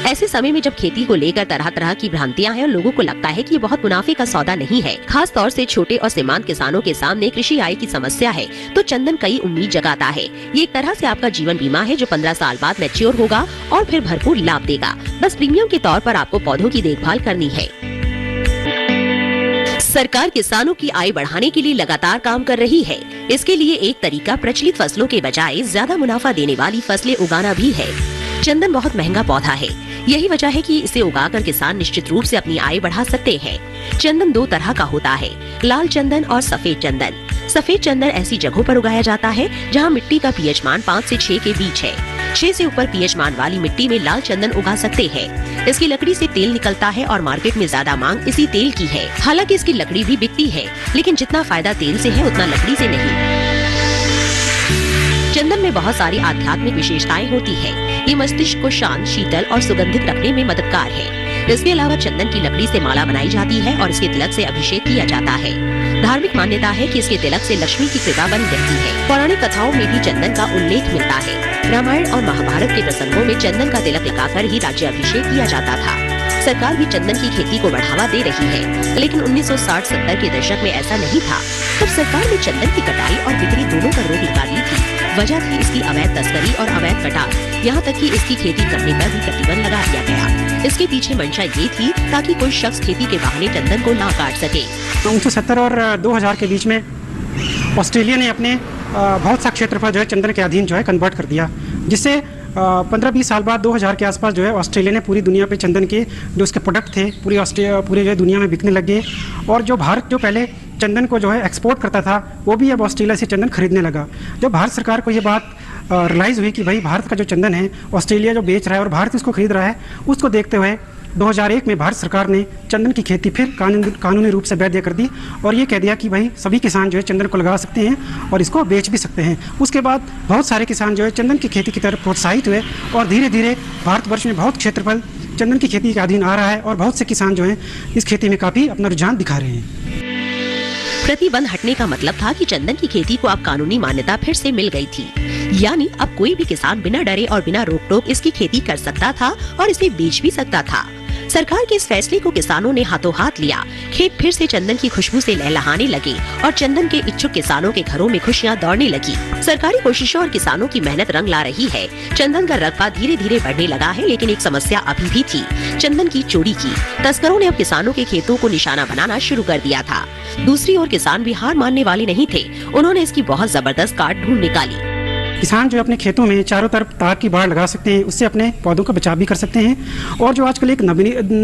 ऐसे समय में जब खेती को लेकर तरह तरह की भ्रांतियां हैं और लोगों को लगता है कि ये बहुत मुनाफे का सौदा नहीं है, खास तौर से छोटे और सीमांत किसानों के सामने कृषि आय की समस्या है, तो चंदन कई उम्मीद जगाता है। ये एक तरह से आपका जीवन बीमा है जो 15 साल बाद मैच्योर होगा और फिर भरपूर लाभ देगा। बस प्रीमियम के तौर पर आपको पौधों की देखभाल करनी है। सरकार किसानों की आय बढ़ाने के लिए लगातार काम कर रही है। इसके लिए एक तरीका प्रचलित फसलों के बजाय ज्यादा मुनाफा देने वाली फसलें उगाना भी है। चंदन बहुत महंगा पौधा है, यही वजह है कि इसे उगाकर किसान निश्चित रूप से अपनी आय बढ़ा सकते हैं। चंदन दो तरह का होता है, लाल चंदन और सफेद चंदन। सफेद चंदन ऐसी जगहों पर उगाया जाता है जहां मिट्टी का पीएच मान 5 से 6 के बीच है। 6 से ऊपर पीएच मान वाली मिट्टी में लाल चंदन उगा सकते हैं। इसकी लकड़ी से तेल निकलता है और मार्केट में ज्यादा मांग इसी तेल की है। हालांकि इसकी लकड़ी भी बिकती है, लेकिन जितना फायदा तेल से है उतना लकड़ी से नहीं। चंदन में बहुत सारी आध्यात्मिक विशेषताएं होती है। ये मस्तिष्क को शांत, शीतल और सुगंधित रखने में मददगार है। इसके अलावा चंदन की लकड़ी से माला बनाई जाती है और इसके तिलक से अभिषेक किया जाता है। धार्मिक मान्यता है कि इसके तिलक से लक्ष्मी की कृपा बनी रहती है। पौराणिक कथाओं में भी चंदन का उल्लेख मिलता है। रामायण और महाभारत के प्रसंगों में चंदन का तिलक लगाकर ही राज्याभिषेक किया जाता था। सरकार भी चंदन की खेती को बढ़ावा दे रही है, लेकिन 1960-70 के दशक में ऐसा नहीं था। तब सरकार ने चंदन की कटाई और बिक्री दोनों पर रोक लगा दी थी। वजह थी इसकी अवैध तस्करी और अवैध कटाव। यहाँ तक कि इसकी खेती करने पर भी प्रतिबंध लगा दिया गया। इसके पीछे मंशा ये थी ताकि कोई शख्स खेती के बहाने चंदन को ना काट सके। 1970 और 2000 के बीच में ऑस्ट्रेलिया ने अपने बहुत सा क्षेत्रफल जो है चंदन के अधीन जो है कन्वर्ट कर दिया, जिससे 15-20 साल बाद 2000 के आसपास जो है ऑस्ट्रेलिया ने पूरी दुनिया पे चंदन के जो उसके प्रोडक्ट थे पूरी जो है दुनिया में बिकने लग गए। और जो भारत जो पहले चंदन को जो है एक्सपोर्ट करता था, वो भी अब ऑस्ट्रेलिया से चंदन खरीदने लगा। जब भारत सरकार को ये बात रियलाइज़ हुई कि भाई भारत का जो चंदन है ऑस्ट्रेलिया जो बेच रहा है और भारत इसको खरीद रहा है, उसको देखते हुए 2001 में भारत सरकार ने चंदन की खेती फिर कानूनी रूप से वैध कर दी और ये कह दिया कि भाई सभी किसान जो है चंदन को लगा सकते हैं और इसको बेच भी सकते हैं। उसके बाद बहुत सारे किसान जो है चंदन की खेती की तरफ प्रोत्साहित हुए और धीरे धीरे भारतवर्ष में बहुत क्षेत्रफल चंदन की खेती के अधीन आ रहा है और बहुत से किसान जो हैं इस खेती में काफ़ी अपना रुझान दिखा रहे हैं। प्रतिबंध हटने का मतलब था कि चंदन की खेती को अब कानूनी मान्यता फिर से मिल गई थी, यानी अब कोई भी किसान बिना डरे और बिना रोक टोक इसकी खेती कर सकता था और इसे बेच भी सकता था। सरकार के इस फैसले को किसानों ने हाथों हाथ लिया। खेत फिर से चंदन की खुशबू से लहलहाने लगे और चंदन के इच्छुक किसानों के घरों में खुशियां दौड़ने लगी। सरकारी कोशिशों और किसानों की मेहनत रंग ला रही है। चंदन का रकबा धीरे धीरे बढ़ने लगा है, लेकिन एक समस्या अभी भी थी, चंदन की चोरी की। तस्करों ने अब किसानों के खेतों को निशाना बनाना शुरू कर दिया था। दूसरी ओर किसान भी हार मानने वाले नहीं थे। उन्होंने इसकी बहुत जबरदस्त काट ढूंढ निकाली। किसान जो अपने खेतों में चारों तरफ तार की बाड़ लगा सकते हैं, उससे अपने पौधों का बचाव भी कर सकते हैं। और जो आजकल एक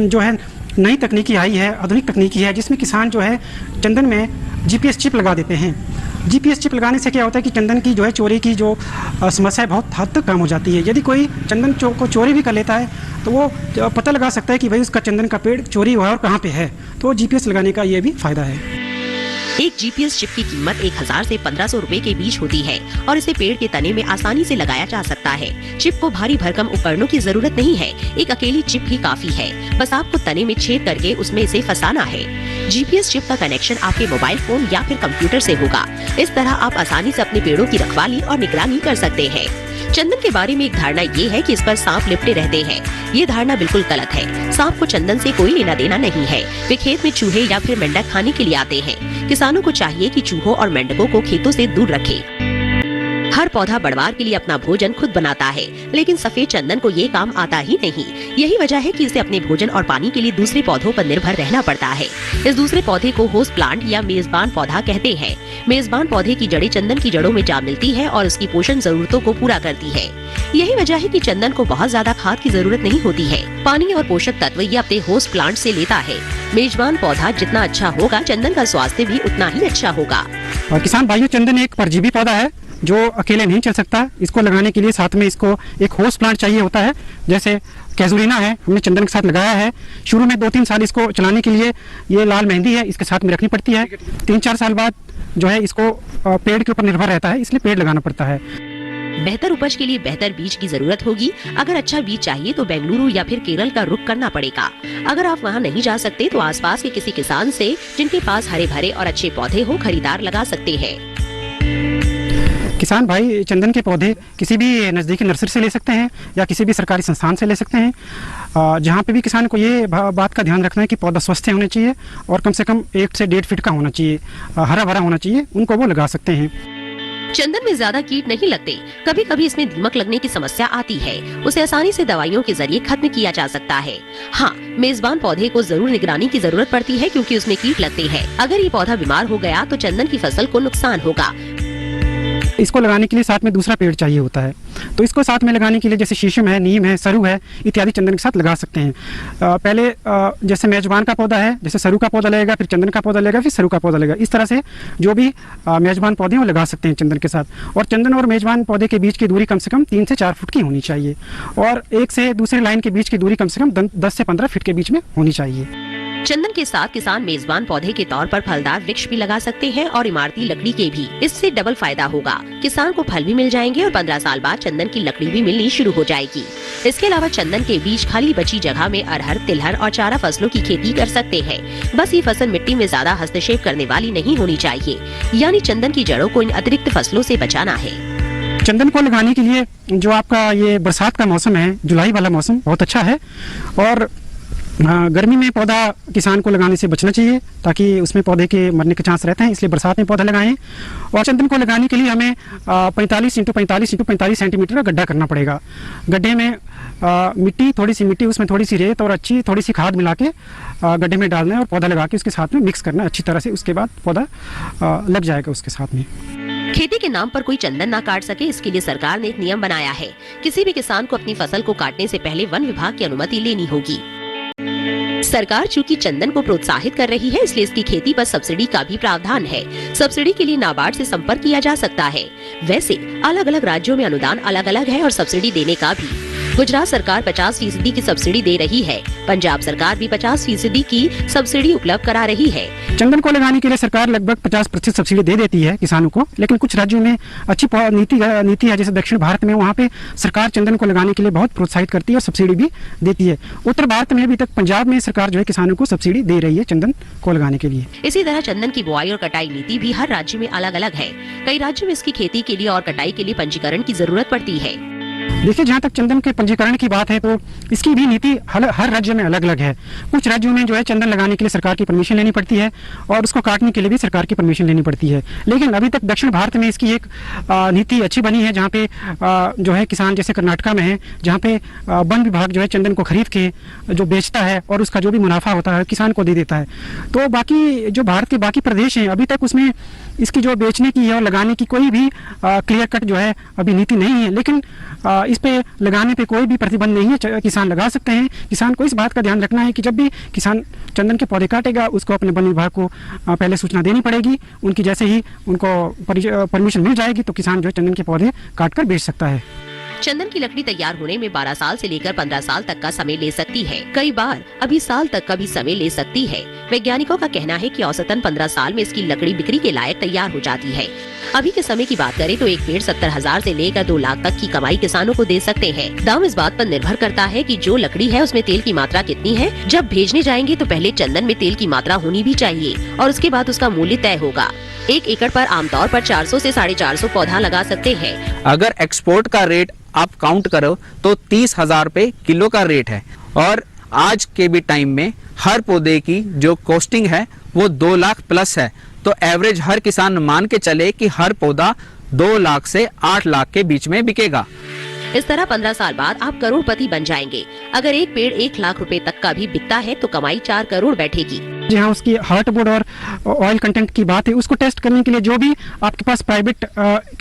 जो है नई तकनीकी आई है, आधुनिक तकनीकी है, जिसमें किसान जो है चंदन में GPS चिप लगा देते हैं। GPS चिप लगाने से क्या होता है कि चंदन की जो है चोरी की जो समस्या है बहुत हद तक कम हो जाती है। यदि कोई चंदन को चोरी भी कर लेता है तो वो पता लगा सकता है कि भाई उसका चंदन का पेड़ चोरी हुआ है और कहाँ पे है, तो GPS लगाने का ये भी फायदा है। एक GPS चिप की कीमत 1000 से 1500 रुपए के बीच होती है और इसे पेड़ के तने में आसानी से लगाया जा सकता है। चिप को भारी भरकम उपकरणों की जरूरत नहीं है, एक अकेली चिप ही काफी है। बस आपको तने में छेद करके उसमें इसे फंसाना है। GPS चिप का कनेक्शन आपके मोबाइल फोन या फिर कंप्यूटर से होगा। इस तरह आप आसानी से अपने पेड़ों की रखवाली और निगरानी कर सकते हैं। चंदन के बारे में एक धारणा ये है कि इस पर सांप लिपटे रहते हैं। ये धारणा बिल्कुल गलत है। सांप को चंदन से कोई लेना देना नहीं है। वे खेत में चूहे या फिर मेंढक खाने के लिए आते हैं। किसानों को चाहिए कि चूहों और मेंढकों को खेतों से दूर रखें। हर पौधा बढ़वार के लिए अपना भोजन खुद बनाता है, लेकिन सफेद चंदन को ये काम आता ही नहीं। यही वजह है कि इसे अपने भोजन और पानी के लिए दूसरे पौधों पर निर्भर रहना पड़ता है। इस दूसरे पौधे को होस्ट प्लांट या मेजबान पौधा कहते हैं। मेजबान पौधे की जड़ें चंदन की जड़ों में जा मिलती है और उसकी पोषण जरूरतों को पूरा करती है। यही वजह है कि चंदन को बहुत ज्यादा खाद की जरूरत नहीं होती है। पानी और पोषक तत्व ये अपने होस्ट प्लांट से लेता है। मेजबान पौधा जितना अच्छा होगा, चंदन का स्वास्थ्य भी उतना ही अच्छा होगा। और किसान भाइयों, चंदन एक परजीवी पौधा है जो अकेले नहीं चल सकता। इसको लगाने के लिए साथ में इसको एक होस्ट प्लांट चाहिए होता है। जैसे कैजुरीना है, हमने चंदन के साथ लगाया है। शुरू में 2-3 साल इसको चलाने के लिए ये लाल मेहंदी है, इसके साथ में रखनी पड़ती है। 3-4 साल बाद जो है इसको पेड़ के ऊपर निर्भर रहता है, इसलिए पेड़ लगाना पड़ता है। बेहतर उपज के लिए बेहतर बीज की जरूरत होगी। अगर अच्छा बीज चाहिए तो बेंगलुरु या फिर केरल का रुख करना पड़ेगा। अगर आप वहां नहीं जा सकते तो आसपास के किसी किसान से जिनके पास हरे भरे और अच्छे पौधे हो खरीदार लगा सकते हैं। किसान भाई चंदन के पौधे किसी भी नज़दीकी नर्सरी से ले सकते हैं या किसी भी सरकारी संस्थान से ले सकते हैं। जहाँ पे भी किसान को ये बात का ध्यान रखना है कि पौधा स्वस्थ होना चाहिए और कम से कम 1 से 1.5 फीट का होना चाहिए, हरा भरा होना चाहिए, उनको वो लगा सकते हैं। चंदन में ज्यादा कीट नहीं लगते। कभी कभी इसमें दीमक लगने की समस्या आती है, उसे आसानी से दवाइयों के जरिए खत्म किया जा सकता है। हाँ, मेजबान पौधे को जरूर निगरानी की जरूरत पड़ती है क्योंकि उसमें कीट लगते हैं। अगर ये पौधा बीमार हो गया तो चंदन की फसल को नुकसान होगा। इसको लगाने के लिए साथ में दूसरा पेड़ चाहिए होता है, तो इसको साथ में लगाने के लिए जैसे शीशम है, नीम है, सरू है इत्यादि चंदन के साथ लगा सकते हैं। पहले जैसे मेजबान का पौधा है, जैसे सरू का पौधा लगेगा, फिर चंदन का पौधा लगेगा, फिर सरू का पौधा लगेगा। इस तरह से जो भी मेजबान पौधे हैं वो लगा सकते हैं चंदन के साथ। और चंदन और मेजबान पौधे के बीच की दूरी कम से कम 3 से 4 फुट की होनी चाहिए और एक से दूसरे लाइन के बीच की दूरी कम से कम 10 से 15 फीट के बीच में होनी चाहिए। चंदन के साथ किसान मेजबान पौधे के तौर पर फलदार वृक्ष भी लगा सकते हैं और इमारती लकड़ी के भी। इससे डबल फायदा होगा, किसान को फल भी मिल जाएंगे और 15 साल बाद चंदन की लकड़ी भी मिलनी शुरू हो जाएगी। इसके अलावा चंदन के बीच खाली बची जगह में अरहर, तिलहन और चारा फसलों की खेती कर सकते हैं। बस ये फसल मिट्टी में ज्यादा हस्तक्षेप करने वाली नहीं होनी चाहिए, यानी चंदन की जड़ों को इन अतिरिक्त फसलों से बचाना है। चंदन को लगाने के लिए जो आपका ये बरसात का मौसम है, जुलाई वाला मौसम बहुत अच्छा है। और गर्मी में पौधा किसान को लगाने से बचना चाहिए ताकि उसमें पौधे के मरने के चांस रहते हैं, इसलिए बरसात में पौधा लगाएं। और चंदन को लगाने के लिए हमें 45 × 45 × 45 सेंटीमीटर का गड्ढा करना पड़ेगा। गड्ढे में मिट्टी, थोड़ी सी मिट्टी, उसमें थोड़ी सी रेत और अच्छी थोड़ी सी खाद मिला के गड्ढे में डालना है और पौधा लगा के उसके साथ में मिक्स करना है अच्छी तरह से। उसके बाद पौधा लग जाएगा उसके साथ में। खेती के नाम पर कोई चंदन ना काट सके, इसके लिए सरकार ने एक नियम बनाया है। किसी भी किसान को अपनी फसल को काटने से पहले वन विभाग की अनुमति लेनी होगी। सरकार चूंकि चंदन को प्रोत्साहित कर रही है, इसलिए इसकी खेती पर सब्सिडी का भी प्रावधान है। सब्सिडी के लिए नाबार्ड से संपर्क किया जा सकता है। वैसे अलग अलग राज्यों में अनुदान अलग अलग है और सब्सिडी देने का भी। गुजरात सरकार 50% की सब्सिडी दे रही है, पंजाब सरकार भी 50% की सब्सिडी उपलब्ध करा रही है। चंदन को लगाने के लिए सरकार लगभग 50% सब्सिडी दे देती है किसानों को, लेकिन कुछ राज्यों में अच्छी नीति है, जैसे दक्षिण भारत में, वहाँ पे सरकार चंदन को लगाने के लिए बहुत प्रोत्साहित करती है और सब्सिडी भी देती है। उत्तर भारत में अभी तक पंजाब में सरकार जो है किसानों को सब्सिडी दे रही है चंदन को लगाने के लिए। इसी तरह चंदन की बुआई और कटाई नीति भी हर राज्य में अलग अलग है। कई राज्यों में इसकी खेती के लिए और कटाई के लिए पंजीकरण की जरूरत पड़ती है। देखिए, जहाँ तक चंदन के पंजीकरण की बात है तो इसकी भी नीति हर राज्य में अलग अलग है। कुछ राज्यों में जो है चंदन लगाने के लिए सरकार की परमिशन लेनी पड़ती है और उसको काटने के लिए भी सरकार की परमिशन लेनी पड़ती है। लेकिन अभी तक दक्षिण भारत में इसकी एक नीति अच्छी बनी है, जहाँ पे जो है किसान, जैसे कर्नाटका में है, जहाँ पे वन विभाग जो है चंदन को खरीद के जो बेचता है और उसका जो भी मुनाफा होता है किसान को दे देता है। तो बाकी जो भारत के बाकी प्रदेश हैं, अभी तक उसमें इसकी जो बेचने की है और लगाने की कोई भी क्लियर कट जो है अभी नीति नहीं है। लेकिन इस पे लगाने पे कोई भी प्रतिबंध नहीं है, किसान लगा सकते हैं। किसान को इस बात का ध्यान रखना है कि जब भी किसान चंदन के पौधे काटेगा, उसको अपने वन विभाग को पहले सूचना देनी पड़ेगी। उनकी जैसे ही उनको परमिशन मिल जाएगी तो किसान जो है चंदन के पौधे काट कर बेच सकता है। चंदन की लकड़ी तैयार होने में 12 साल से लेकर 15 साल तक का समय ले सकती है। कई बार अभी साल तक का भी समय ले सकती है। वैज्ञानिकों का कहना है कि औसतन 15 साल में इसकी लकड़ी बिक्री के लायक तैयार हो जाती है। अभी के समय की बात करें तो एक पेड़ 70,000 से लेकर 2 लाख तक की कमाई किसानों को दे सकते हैं। दाम इस बात पर निर्भर करता है कि जो लकड़ी है उसमें तेल की मात्रा कितनी है। जब भेजने जाएंगे तो पहले चंदन में तेल की मात्रा होनी भी चाहिए और उसके बाद उसका मूल्य तय होगा। 1 एकड़ पर आमतौर पर 400 से 450 पौधा लगा सकते हैं। अगर एक्सपोर्ट का रेट आप काउंट करो तो 30,000 रुपए किलो का रेट है और आज के भी टाइम में हर पौधे की जो कॉस्टिंग है वो 2 लाख प्लस है। तो एवरेज हर किसान मान के चले कि हर पौधा 2 लाख से 8 लाख के बीच में बिकेगा। इस तरह 15 साल बाद आप करोड़पति बन जाएंगे। अगर एक पेड़ 1 लाख रुपए तक का भी बिकता है तो कमाई 4 करोड़ बैठेगी। जहाँ उसकी हार्टवुड और ऑयल कंटेंट की बात है, उसको टेस्ट करने के लिए जो भी आपके पास प्राइवेट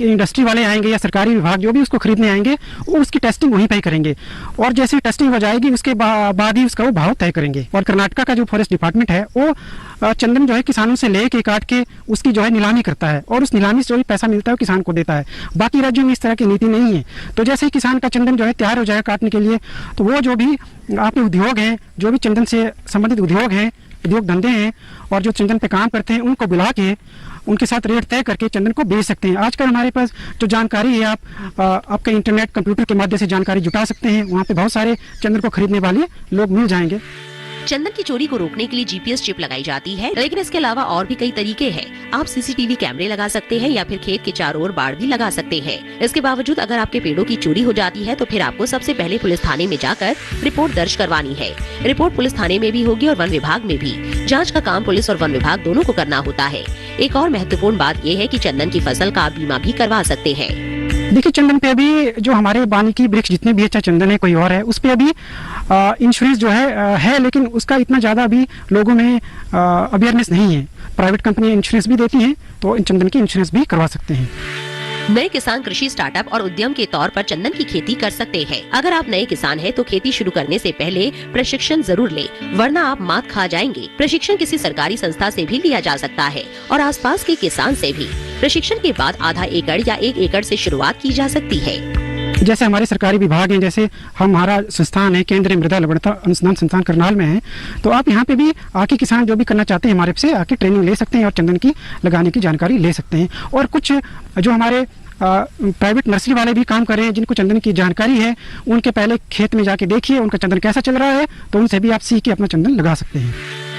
इंडस्ट्री वाले आएंगे या सरकारी विभाग जो भी उसको खरीदने आएंगे, वो उसकी टेस्टिंग वहीं पे ही करेंगे और जैसे टेस्टिंग हो जाएगी उसके बाद ही उसका वो भाव तय करेंगे। और कर्नाटका का जो फॉरेस्ट डिपार्टमेंट है वो चंदन जो है किसानों से ले के काट के उसकी जो है नीलामी करता है और उस नीलामी से जो भी पैसा मिलता है वो किसान को देता है। बाकी राज्यों में इस तरह की नीति नहीं है। तो जैसे ही किसान का चंदन जो है तैयार हो जाएगा काटने के लिए, तो वो जो भी आपके उद्योग हैं, जो भी चंदन से संबंधित उद्योग हैं, उद्योग धंधे हैं और जो चंदन पे काम करते हैं, उनको बुला के उनके साथ रेट तय करके चंदन को बेच सकते हैं। आजकल हमारे पास जो जानकारी है, आपके इंटरनेट कंप्यूटर के माध्यम से जानकारी जुटा सकते हैं। वहाँ पे बहुत सारे चंदन को खरीदने वाले लोग मिल जाएंगे। चंदन की चोरी को रोकने के लिए GPS चिप लगाई जाती है, लेकिन इसके अलावा और भी कई तरीके हैं। आप सीसीटीवी कैमरे लगा सकते हैं या फिर खेत के चारों ओर बाड़ भी लगा सकते हैं। इसके बावजूद अगर आपके पेड़ों की चोरी हो जाती है तो फिर आपको सबसे पहले पुलिस थाने में जाकर रिपोर्ट दर्ज करवानी है। रिपोर्ट पुलिस थाने में भी होगी और वन विभाग में भी। जाँच का काम पुलिस और वन विभाग दोनों को करना होता है। एक और महत्वपूर्ण बात ये है कि चंदन की फसल का आप बीमा भी करवा सकते हैं। देखिए, चंदन पे अभी जो हमारे वानिकी वृक्ष जितने भी है, चाहे चंदन है कोई और है, उस पे अभी इंश्योरेंस जो है, लेकिन उसका इतना ज़्यादा अभी लोगों में अवेयरनेस नहीं है। प्राइवेट कंपनी इंश्योरेंस भी देती हैं, तो इन चंदन की इंश्योरेंस भी करवा सकते हैं। नए किसान कृषि स्टार्टअप और उद्यम के तौर पर चंदन की खेती कर सकते हैं। अगर आप नए किसान हैं तो खेती शुरू करने से पहले प्रशिक्षण जरूर लें, वरना आप मात खा जाएंगे। प्रशिक्षण किसी सरकारी संस्था से भी लिया जा सकता है और आसपास के किसान से भी। प्रशिक्षण के बाद आधा एकड़ या 1 एकड़ से शुरुआत की जा सकती है। जैसे हमारे सरकारी विभाग हैं, जैसे हमारा संस्थान है केंद्रीय मृदा लवणता अनुसंधान संस्थान करनाल में है, तो आप यहाँ पे भी आके किसान जो भी करना चाहते हैं हमारे से आके ट्रेनिंग ले सकते हैं और चंदन की लगाने की जानकारी ले सकते हैं। और कुछ जो हमारे प्राइवेट नर्सरी वाले भी काम कर रहे हैं, जिनको चंदन की जानकारी है, उनके पहले खेत में जाके देखिए उनका चंदन कैसा चल रहा है, तो उनसे भी आप सीख के अपना चंदन लगा सकते हैं।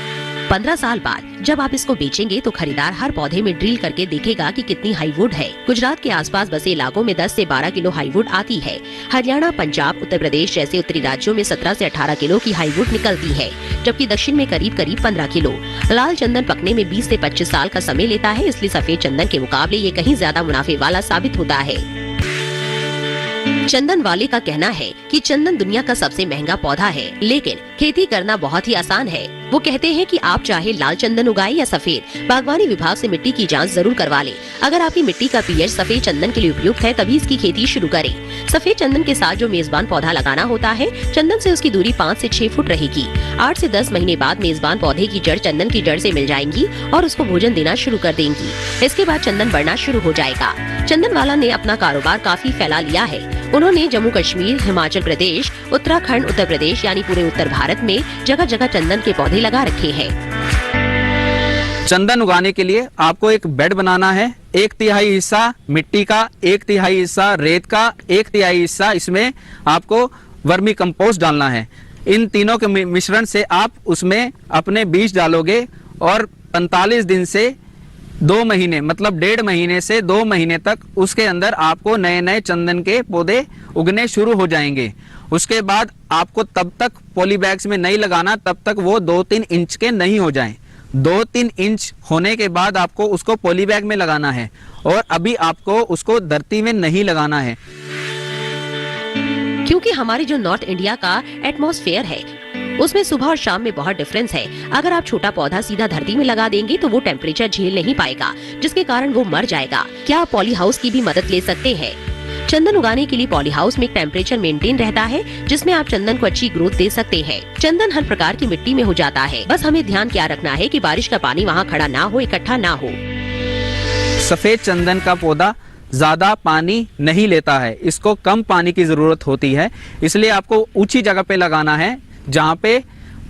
15 साल बाद जब आप इसको बेचेंगे तो खरीदार हर पौधे में ड्रिल करके देखेगा कि कितनी हाईवुड है। गुजरात के आसपास बसे इलाकों में 10 से 12 किलो हाईवुड आती है। हरियाणा, पंजाब, उत्तर प्रदेश जैसे उत्तरी राज्यों में 17 से 18 किलो की हाईवुड निकलती है, जबकि दक्षिण में करीब 15 किलो। लाल चंदन पकने में 20 से 25 साल का समय लेता है, इसलिए सफेद चंदन के मुकाबले ये कहीं ज्यादा मुनाफे वाला साबित होता है। चंदन वाले का कहना है कि चंदन दुनिया का सबसे महंगा पौधा है, लेकिन खेती करना बहुत ही आसान है। वो कहते हैं कि आप चाहे लाल चंदन उगाएं या सफेद, बागवानी विभाग से मिट्टी की जांच जरूर करवा लें। अगर आपकी मिट्टी का पीएच सफेद चंदन के लिए उपयुक्त है, तभी इसकी खेती शुरू करें। सफेद चंदन के साथ जो मेजबान पौधा लगाना होता है, चंदन से उसकी दूरी 5 से 6 फुट रहेगी। 8 से 10 महीने बाद मेजबान पौधे की जड़ चंदन की जड़ से मिल जाएंगी और उसको भोजन देना शुरू कर देंगी। इसके बाद चंदन बढ़ना शुरू हो जाएगा। चंदन वाला ने अपना कारोबार काफी फैला लिया है। उन्होंने जम्मू कश्मीर, हिमाचल प्रदेश, उत्तराखंड, उत्तर प्रदेश यानी पूरे उत्तर भारत में जगह जगह चंदन के पौधे लगा रखे हैं। चंदन उगाने के लिए आपको एक बेड बनाना है। 1/3 हिस्सा मिट्टी का, 1/3 हिस्सा रेत का, 1/3 हिस्सा इसमें आपको वर्मी कंपोस्ट डालना है। इन तीनों के मिश्रण से आप उसमें अपने बीज डालोगे और 45 दिन से 2 महीने, मतलब 1.5 महीने से 2 महीने तक उसके अंदर आपको नए नए चंदन के पौधे उगने शुरू हो जाएंगे। उसके बाद आपको तब तक पॉली बैग्स में नहीं लगाना, तब तक वो 2-3 इंच के नहीं हो जाएं। 2-3 इंच होने के बाद आपको उसको पॉली बैग में लगाना है और अभी आपको उसको धरती में नहीं लगाना है। क्योंकि हमारे जो नॉर्थ इंडिया का एटमॉस्फेयर है, उसमें सुबह और शाम में बहुत डिफरेंस है। अगर आप छोटा पौधा सीधा धरती में लगा देंगे तो वो टेम्परेचर झेल नहीं पाएगा, जिसके कारण वो मर जाएगा। क्या आप पॉली हाउस की भी मदद ले सकते हैं? चंदन उगाने के लिए पॉली हाउस में एक टेम्परेचर मेंटेन रहता है, जिसमें आप चंदन को अच्छी ग्रोथ दे सकते हैं। चंदन हर प्रकार की मिट्टी में हो जाता है, बस हमें ध्यान क्या रखना है कि बारिश का पानी वहाँ खड़ा ना हो, इकट्ठा ना हो। सफेद चंदन का पौधा ज्यादा पानी नहीं लेता है, इसको कम पानी की जरूरत होती है, इसलिए आपको ऊंची जगह पे लगाना है जहाँ पे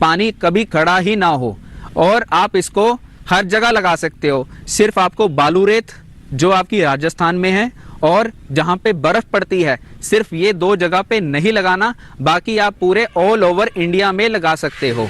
पानी कभी खड़ा ही ना हो। और आप इसको हर जगह लगा सकते हो, सिर्फ आपको बालू रेत जो आपकी राजस्थान में है और जहाँ पे बर्फ पड़ती है, सिर्फ ये 2 जगह पे नहीं लगाना, बाकी आप पूरे ऑल ओवर इंडिया में लगा सकते हो।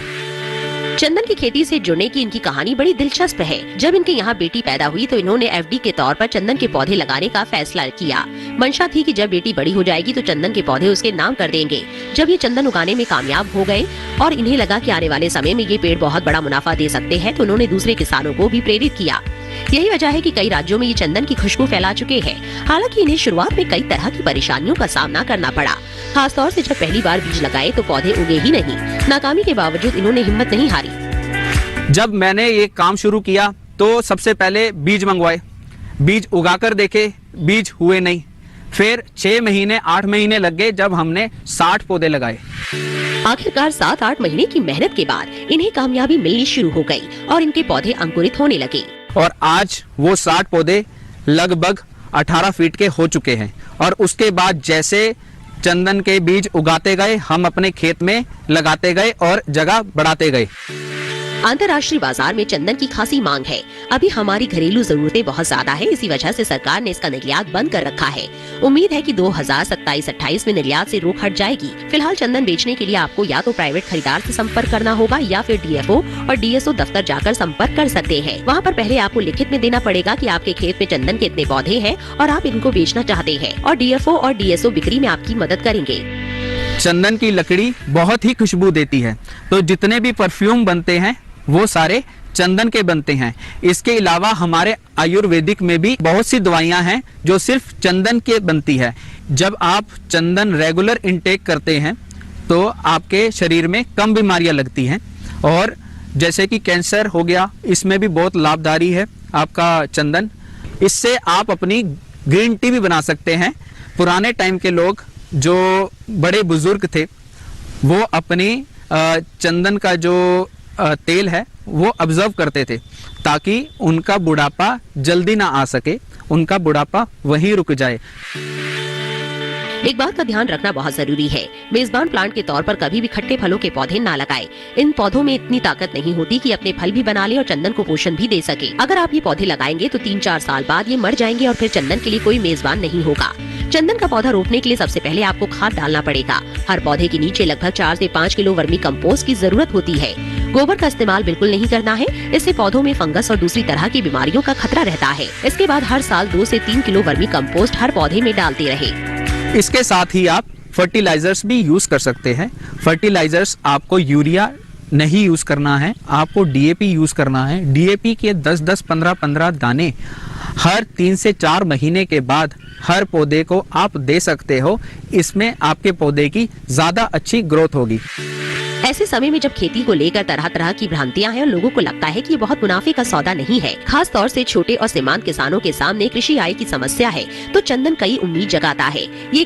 चंदन की खेती से जुड़ने की इनकी कहानी बड़ी दिलचस्प है। जब इनके यहाँ बेटी पैदा हुई तो इन्होंने एफडी के तौर पर चंदन के पौधे लगाने का फैसला किया। मंशा थी कि जब बेटी बड़ी हो जाएगी तो चंदन के पौधे उसके नाम कर देंगे। जब ये चंदन उगाने में कामयाब हो गए और इन्हें लगा कि आने वाले समय में ये पेड़ बहुत बड़ा मुनाफा दे सकते हैं, तो उन्होंने दूसरे किसानों को भी प्रेरित किया। यही वजह है कि कई राज्यों में ये चंदन की खुशबू फैला चुके हैं। हालांकि इन्हें शुरुआत में कई तरह की परेशानियों का सामना करना पड़ा, खासतौर से जब पहली बार बीज लगाए तो पौधे उगे ही नहीं। नाकामी के बावजूद इन्होंने हिम्मत नहीं हारी। जब मैंने ये काम शुरू किया तो सबसे पहले बीज मंगवाए, बीज उगाकर देखे, बीज हुए नहीं। फिर 6 महीने 8 महीने लग गए जब हमने 60 पौधे लगाए। आखिरकार 7-8 महीने की मेहनत के बाद इन्हें कामयाबी मिलनी शुरू हो गई और इनके पौधे अंकुरित होने लगे। और आज वो 60 पौधे लगभग 18 फीट के हो चुके हैं। और उसके बाद जैसे चंदन के बीज उगाते गए, हम अपने खेत में लगाते गए और जगह बढ़ाते गए। अंतर्राष्ट्रीय बाजार में चंदन की खासी मांग है। अभी हमारी घरेलू जरूरतें बहुत ज्यादा है, इसी वजह से सरकार ने इसका निर्यात बंद कर रखा है। उम्मीद है कि 2027-28 में निर्यात से रोक हट जाएगी। फिलहाल चंदन बेचने के लिए आपको या तो प्राइवेट खरीदार से संपर्क करना होगा या फिर DFO और DSO दफ्तर जाकर संपर्क कर सकते हैं। वहाँ पर पहले आपको लिखित में देना पड़ेगा कि आपके खेत में चंदन के इतने पौधे हैं और आप इनको बेचना चाहते हैं, और DFO और DSO बिक्री में आपकी मदद करेंगे। चंदन की लकड़ी बहुत ही खुशबू देती है, तो जितने भी परफ्यूम बनते हैं वो सारे चंदन के बनते हैं। इसके अलावा हमारे आयुर्वेदिक में भी बहुत सी दवाइयां हैं जो सिर्फ चंदन के बनती है। जब आप चंदन रेगुलर इनटेक करते हैं तो आपके शरीर में कम बीमारियां लगती हैं, और जैसे कि कैंसर हो गया, इसमें भी बहुत लाभकारी है आपका चंदन। इससे आप अपनी ग्रीन टी भी बना सकते हैं। पुराने टाइम के लोग जो बड़े बुजुर्ग थे वो अपनी चंदन का जो तेल है वो ऑब्जर्व करते थे ताकि उनका बुढ़ापा जल्दी ना आ सके, उनका बुढ़ापा वहीं रुक जाए। एक बात का ध्यान रखना बहुत जरूरी है, मेजबान प्लांट के तौर पर कभी भी खट्टे फलों के पौधे ना लगाएं। इन पौधों में इतनी ताकत नहीं होती कि अपने फल भी बना ले और चंदन को पोषण भी दे सके। अगर आप ये पौधे लगाएंगे तो 3-4 साल बाद ये मर जाएंगे और फिर चंदन के लिए कोई मेजबान नहीं होगा। चंदन का पौधा रोपने के लिए सबसे पहले आपको खाद डालना पड़ेगा। हर पौधे के नीचे लगभग 4 से 5 किलो वर्मी कंपोस्ट की जरूरत होती है। गोबर का इस्तेमाल बिल्कुल नहीं करना है, इससे पौधों में फंगस और दूसरी तरह की बीमारियों का खतरा रहता है। इसके बाद हर साल 2 से 3 किलो वर्मी कंपोस्ट हर पौधे में डालते रहे। इसके साथ ही आप फर्टिलाइजर्स भी यूज कर सकते हैं। फर्टिलाइजर्स आपको यूरिया नहीं यूज करना है, आपको DAP यूज करना है। DAP के 10-10, 15-15 दाने हर 3 से 4 महीने के बाद हर पौधे को आप दे सकते हो। इसमें आपके पौधे की ज्यादा अच्छी ग्रोथ होगी। ऐसे समय में जब खेती को लेकर तरह तरह की भ्रांतियां हैं और लोगों को लगता है कि ये बहुत मुनाफे का सौदा नहीं है, खास तौर से छोटे और सीमांत किसानों के सामने कृषि आय की समस्या है, तो चंदन कई उम्मीद जगाता है। ये